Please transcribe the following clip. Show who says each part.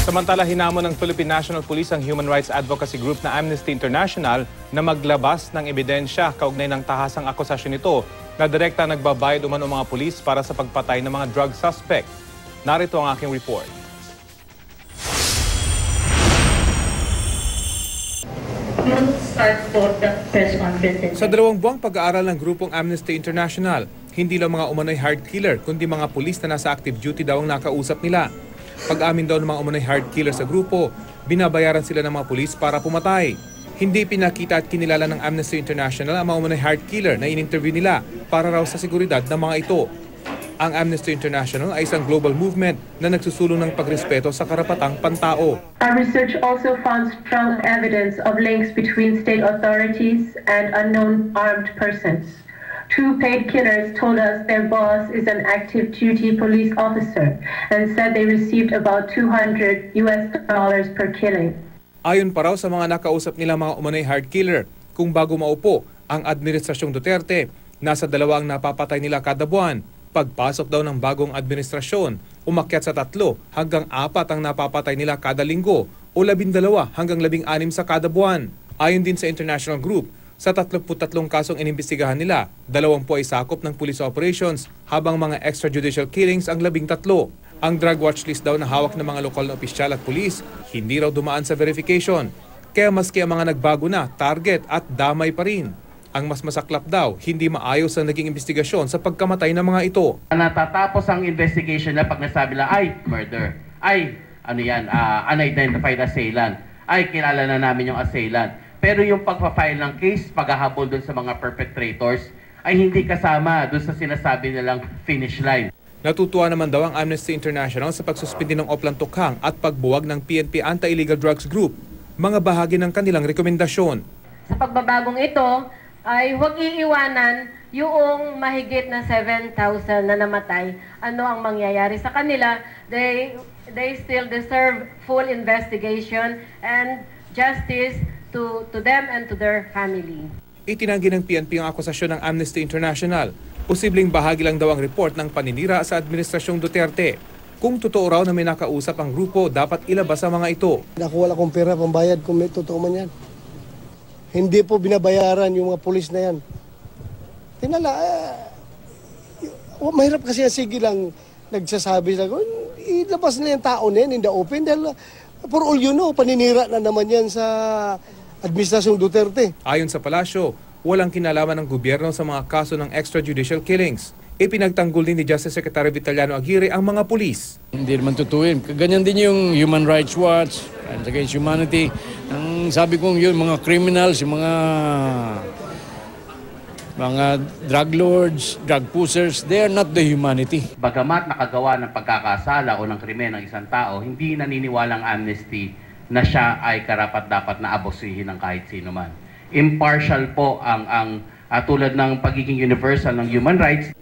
Speaker 1: Samantala, hinamon ng Philippine National Police ang human rights advocacy group na Amnesty International na maglabas ng ebidensya kaugnay ng tahasang akusasyon nito na direkta nagbabayad umano mga pulis para sa pagpatay ng mga drug suspect. Narito ang aking report. Sa 2 buwang pag-aaral ng grupong Amnesty International, hindi lang mga umano'y hard killer kundi mga pulis na nasa active duty daw ang nakausap nila. Pag-amin daw ng mga umano'y hard killer sa grupo, binabayaran sila ng mga pulis para pumatay. Hindi pinakita at kinilala ng Amnesty International ang mga umano'y hard killer na in-interview nila para raw sa seguridad ng mga ito. Ang Amnesty International ay isang global movement na nagsusulong ng pagrespeto sa karapatang pantao.
Speaker 2: Our research also found strong evidence of links between state authorities and unknown armed persons. 2 paid killers told us their boss is an active duty police officer and said they received about $200 per killing.
Speaker 1: Ayon pa raw sa mga nakausap nila mga umano'y hard killer, kung bago maupo ang Administrasyong Duterte, nasa 2 ang napapatay nila kada buwan. Pagpasok daw ng bagong administrasyon, umakyat sa 3 hanggang 4 ang napapatay nila kada linggo o 12 hanggang 16 sa kada buwan. Ayon din sa international group, sa 33 kasong inimbestigahan nila, 20 ay sakop ng police operations habang mga extrajudicial killings ang 13. Ang drug watch list daw na hawak ng mga lokal na opisyal at pulis, hindi raw dumaan sa verification. Kaya maski ang mga nagbago na, target at damay pa rin. Ang mas masaklap daw, hindi maayos ang naging investigasyon sa pagkamatay ng mga ito.
Speaker 3: Natatapos ang investigation na pag nasabi lang, ay, murder. Ay, ano yan, unidentified assailant. Ay, kilala na namin yung assailant. Pero yung pagpa-file ng case, paghahabol dun sa mga perpetrators, ay hindi kasama dun sa sinasabi nilang finish line.
Speaker 1: Natutuwa naman daw ang Amnesty International sa pagsuspindi ng Oplan Tukhang at pagbuwag ng PNP Anti-Illegal Drugs Group, mga bahagi ng kanilang rekomendasyon.
Speaker 2: Sa pagbabagong ito ay huwag iiwanan yung mahigit na 7,000 na namatay. Ano ang mangyayari sa kanila? They still deserve full investigation and justice to them and to their family.
Speaker 1: Itinanggi ng PNP ang akusasyon ng Amnesty International. Posibleng bahagi lang daw ang report ng paninira sa Administrasyong Duterte. Kung totoo raw na may nakausap ang grupo, dapat ilabas ang mga ito.
Speaker 4: Nakuha akong pera pambayad kung may totoo man yan. Hindi po binabayaran yung mga pulis na yan. Tinala, mahirap kasi sige lang nagsasabi sa ilabas na yung tao na yan in the open dahil for all you know, paninira na naman yan sa Administrasyong Duterte.
Speaker 1: Ayon sa palasyo, walang kinalaman ng gobyerno sa mga kaso ng extrajudicial killings. Ipinagtanggol din ni Justice Secretary Vitaliano Aguirre ang mga pulis.
Speaker 5: Hindi naman tutuin. Ganyan din yung Human Rights Watch, Crimes Against Humanity. Ang sabi kong yun, mga criminals, yung mga drug lords, drug pushers, they are not the humanity.
Speaker 3: Bagamat nakagawa ng pagkakasala o ng krimen ng isang tao, hindi naniniwalang amnesty na siya ay karapat-dapat na abusihin ng kahit sino man. Impartial po ang tulad ng pagiging universal ng human rights.